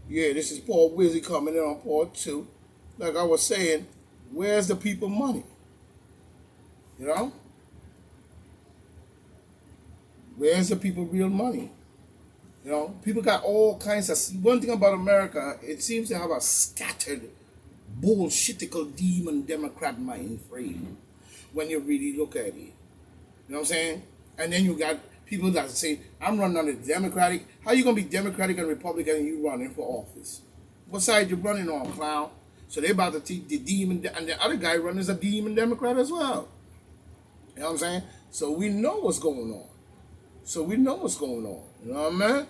Yeah, this is Paul Wizzy coming in on part two. Like I was saying, where's the people money? You know? Where's the people real money? You know, people got all kinds of. One thing about America, it seems to have a scattered, bullshitical demon Democrat mind frame when you really look at it. You know what I'm saying? And then you got people that say, I'm running on the Democratic. How you going to be Democratic and Republican and you running for office? What side you running on, clown? So they about to teach the demon, and the other guy running is a demon Democrat as well. You know what I'm saying? So we know what's going on. So we know what's going on. You know what I mean?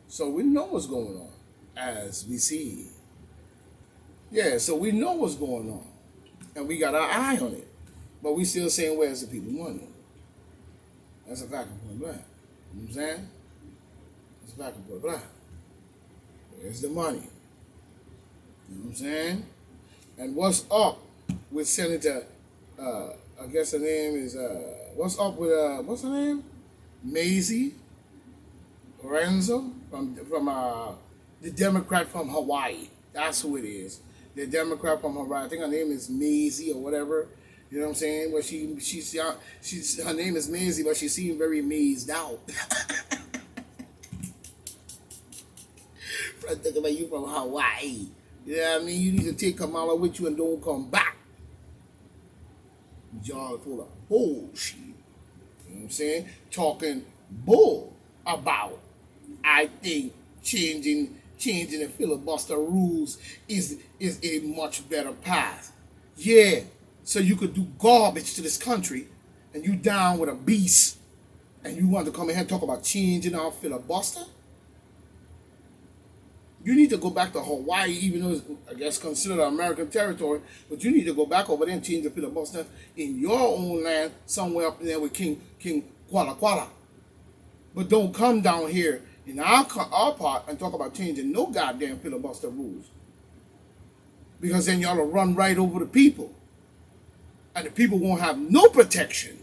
So we know what's going on as we see. Yeah, so we know what's going on. And we got our eye on it. But we still saying, where's the people money? That's a fact of point blank. You know what I'm saying? That's a fact of point blank. Where's the money? You know what I'm saying? And what's up with Senator, I guess her name is, what's up with, what's her name? Maisie Lorenzo from the Democrat from Hawaii. That's who it is. The Democrat from Hawaii. I think her name is Maisie or whatever. You know what I'm saying? But she's her name is Maisie, but she seemed very mazed out. I think about you from Hawaii. You know what I mean? You need to take Kamala with you and don't come back. Y'all full of bullshit. You know what I'm saying? Talking bull about, I think changing the filibuster rules is a much better path. Yeah, so you could do garbage to this country, and you down with a beast, and you want to come in here and talk about changing our filibuster? You need to go back to Hawaii, even though it's, I guess, considered American territory, but you need to go back over there and change the filibuster in your own land, somewhere up there with King Kuala Kuala. But don't come down here in our part and talk about changing no goddamn filibuster rules. Because then y'all will run right over the people. And the people won't have no protection.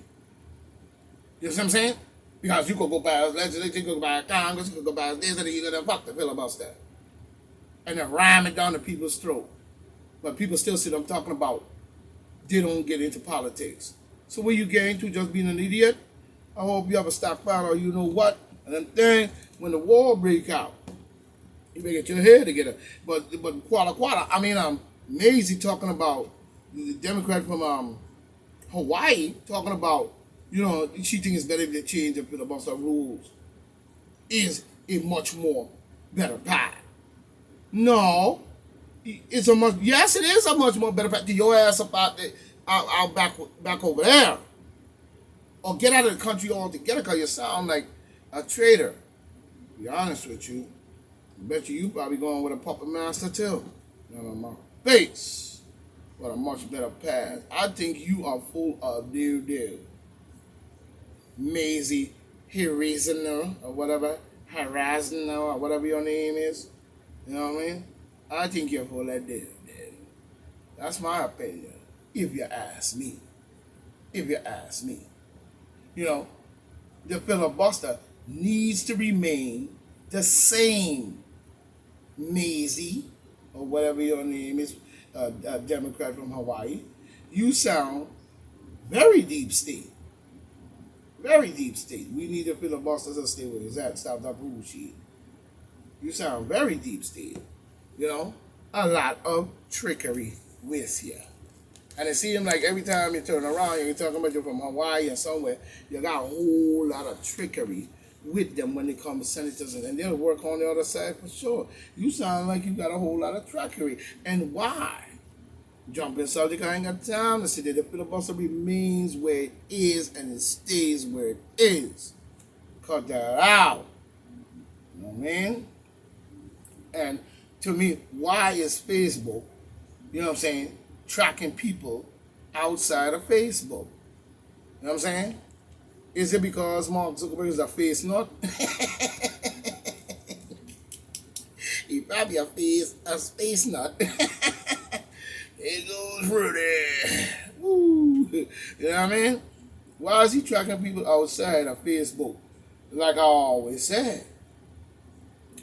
You know what I'm saying? Because you could go past legislature, you could go past Congress, you could go past this, and then you're going to fuck the filibuster. And then ram it down the people's throat. But people still sit up talking about they don't get into politics. So where you getting to, just being an idiot? I hope you have a stockpile or you know what. And then when the war break out, you may get your head together. But Kuala Kuala, I mean, Maisie talking about the Democrat from Hawaii talking about, you know, she thinks it's better if they change the filibuster rules. Is a much more better path. No, it's a much. Yes, it is a much more better path to your ass up out back over there, or get out of the country altogether because you sound like a traitor. To be honest with you, I bet you probably going with a puppet master too. No, my face, but a much better path. I think you are full of doo. Maisie Hirizano or whatever, Harazano or whatever your name is. You know what I mean? I think you're full of dude. That's my opinion. If you ask me. If you ask me. You know, the filibuster needs to remain the same. Maisie, or whatever your name is, a Democrat from Hawaii. You sound very deep state. Very deep state. We need a filibuster to stay with us. That stop that bullshit. You sound very deep state. You know, a lot of trickery with you. And it seems like every time you turn around, you're talking about you're from Hawaii or somewhere, you got a whole lot of trickery with them when they come to senators, and they'll work on the other side for sure. You sound like you got a whole lot of trickery. And why? Jumping subject, I ain't got time to say that the filibuster remains where it is and it stays where it is. Cut that out. You know what I mean? And to me, why is Facebook, you know what I'm saying, tracking people outside of Facebook? You know what I'm saying? Is it because Mark Zuckerberg is a face nut? He probably a space nut. It goes Rudy. Woo. You know what I mean? Why is he tracking people outside of Facebook? Like I always said.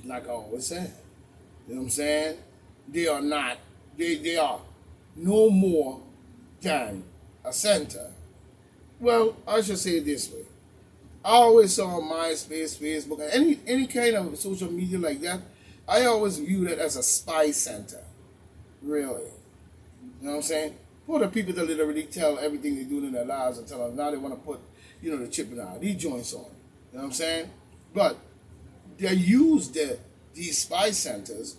Like I always said. You know what I'm saying? They are not, they are no more than a center. Well, I should say it this way. I always saw MySpace, Facebook, and any kind of social media like that, I always viewed it as a spy center. Really. You know what I'm saying? For the people that literally tell everything they do in their lives and tell them now they want to put, the chip in ID joints on. You know what I'm saying? But they use these spy centers,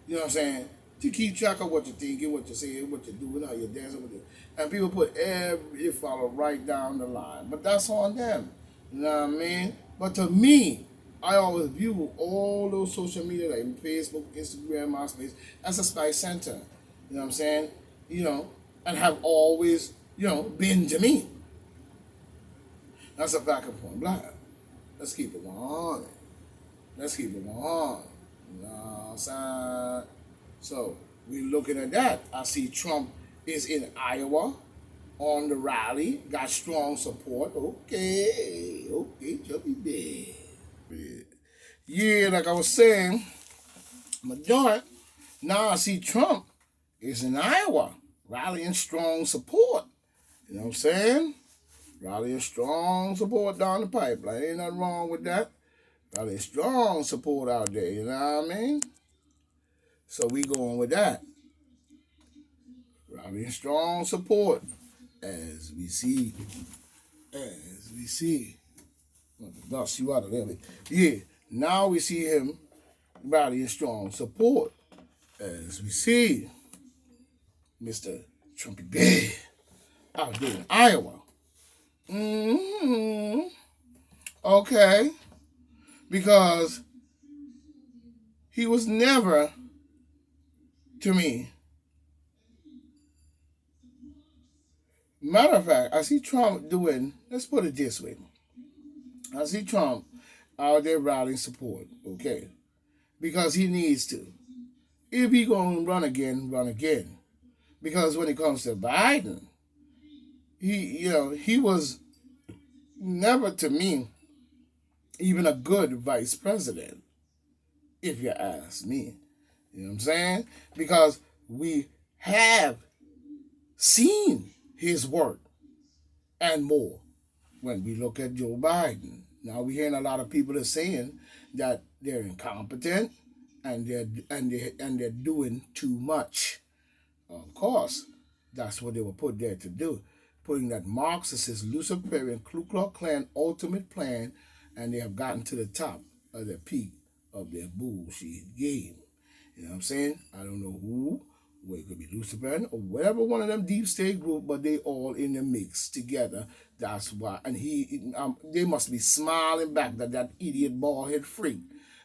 you know what I'm saying, to keep track of what you're thinking, what you're saying, what you're doing, how you're dancing with it. And people put every follow right down the line. But that's on them. You know what I mean? But to me, I always view all those social media like Facebook, Instagram, MySpace as a spy center. You know what I'm saying? And have always, been to me. That's a fact of point blank. Let's keep it on. Let's keep it on. You know what I'm saying? So we're looking at that. I see Trump is in Iowa on the rally, got strong support. Okay, Trumpy there. Yeah, like I was saying, my joint. Now I see Trump is in Iowa, rallying strong support. You know what I'm saying? Rallying strong support down the pipeline. Ain't nothing wrong with that. Rallying strong support out there, you know what I mean? So we going with that. Rallying strong support. As we see. Dust you out a little bit. Yeah, now we see him rallying strong support. As we see Mr. Trumpy Bear out there in Iowa. Okay. Because he was never, to me, matter of fact, I see Trump doing, let's put it this way. I see Trump out there rallying support, okay? Because he needs to. If he gonna run again, run again. Because when it comes to Biden, he was never, to me, even a good vice president, if you ask me. You know what I'm saying? Because we have seen his work and more when we look at Joe Biden. Now we're hearing a lot of people are saying that they're incompetent and they're doing too much. Of course, that's what they were put there to do. Putting that Marxist, Luciferian, Ku Klux Klan ultimate plan, and they have gotten to the top of the peak of their bullshit game. You know what I'm saying? I don't know who, where it could be Luciferian or whatever one of them deep state group, but they all in the mix together. That's why. And they must be smiling back that idiot bald head freak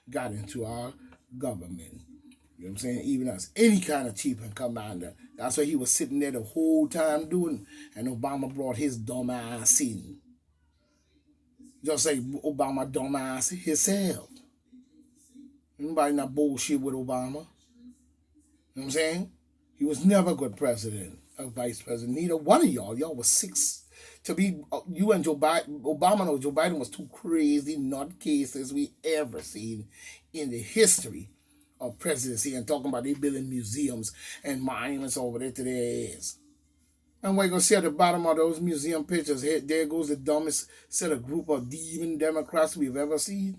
got into our government. You know what I'm saying? Even as any kind of chief and commander. That's what he was sitting there the whole time doing. And Obama brought his dumb ass in. Just like Obama dumb ass himself. Nobody not bullshit with Obama. You know what I'm saying? He was never a good president, a vice president. Neither one of y'all. Y'all was six. To be, you and Joe Biden, Obama or Joe Biden was two crazy nutcases we ever seen in the history of presidency, and talking about they building museums and monuments over there to their ass. And we're going to see at the bottom of those museum pictures, there goes the dumbest set of group of even Democrats we've ever seen.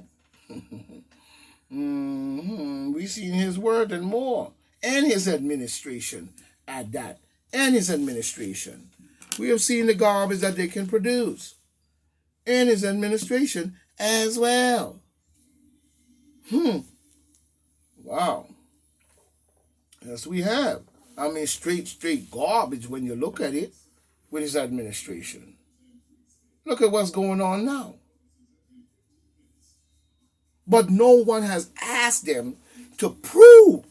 We've seen his word and more. And his administration at that. And his administration. We have seen the garbage that they can produce. And his administration as well. Wow. Yes, we have. I mean, straight garbage when you look at it with his administration. Look at what's going on now. But no one has asked them to prove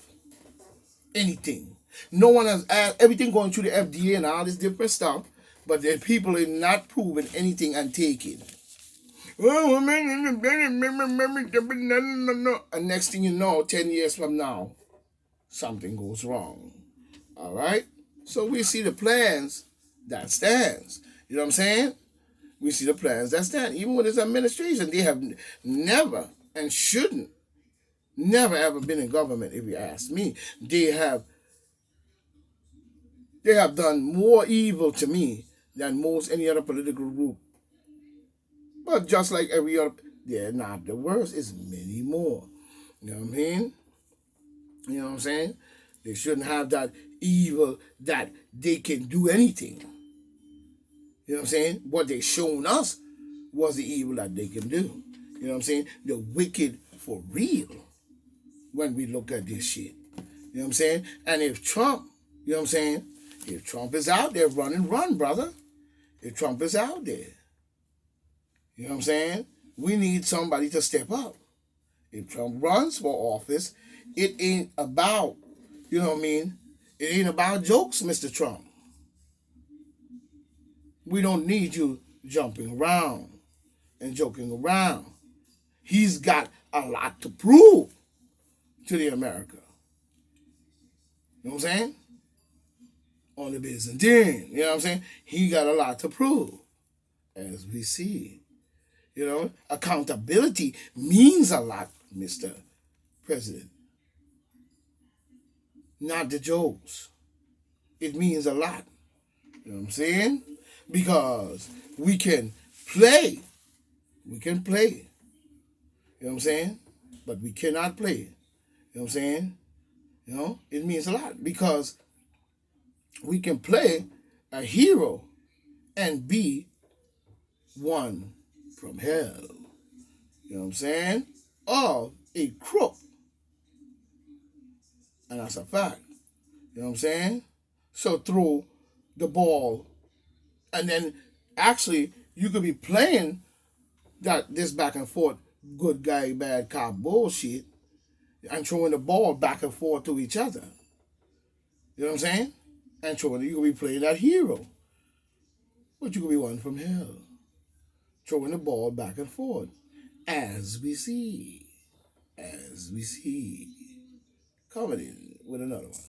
anything. No one has asked, everything going through the FDA and all this different stuff, but the people are not proving anything and taking. And next thing you know, 10 years from now, something goes wrong. All right? So we see the plans that stands. You know what I'm saying? We see the plans that stand. Even with this administration, they have never and shouldn't Never ever been in government, if you ask me. They have done more evil to me than most any other political group. But just like every other, they're not the worst. It's many more. You know what I mean? You know what I'm saying? They shouldn't have that evil that they can do anything. You know what I'm saying? What they shown us was the evil that they can do. You know what I'm saying? The wicked for real when we look at this shit. You know what I'm saying? And if Trump, you know what I'm saying? If Trump is out there, run, brother. If Trump is out there, you know what I'm saying? We need somebody to step up. If Trump runs for office, it ain't about, you know what I mean? It ain't about jokes, Mr. Trump. We don't need you jumping around and joking around. He's got a lot to prove to the America. You know what I'm saying? On the Byzantine. You know what I'm saying? He got a lot to prove, as we see. You know, accountability means a lot, Mr. President. Not the jokes. It means a lot. You know what I'm saying? Because we can play. We can play. You know what I'm saying? But we cannot play. You know what I'm saying? You know, it means a lot because we can play a hero and be one from hell. You know what I'm saying? Or a crook. And that's a fact. You know what I'm saying? So throw the ball and then actually you could be playing that this back and forth good guy, bad cop bullshit and throwing the ball back and forth to each other. You know what I'm saying? And throwing you could be playing that hero. But you could be one from hell. Throwing the ball back and forth. As we see. As we see. Coming in with another one.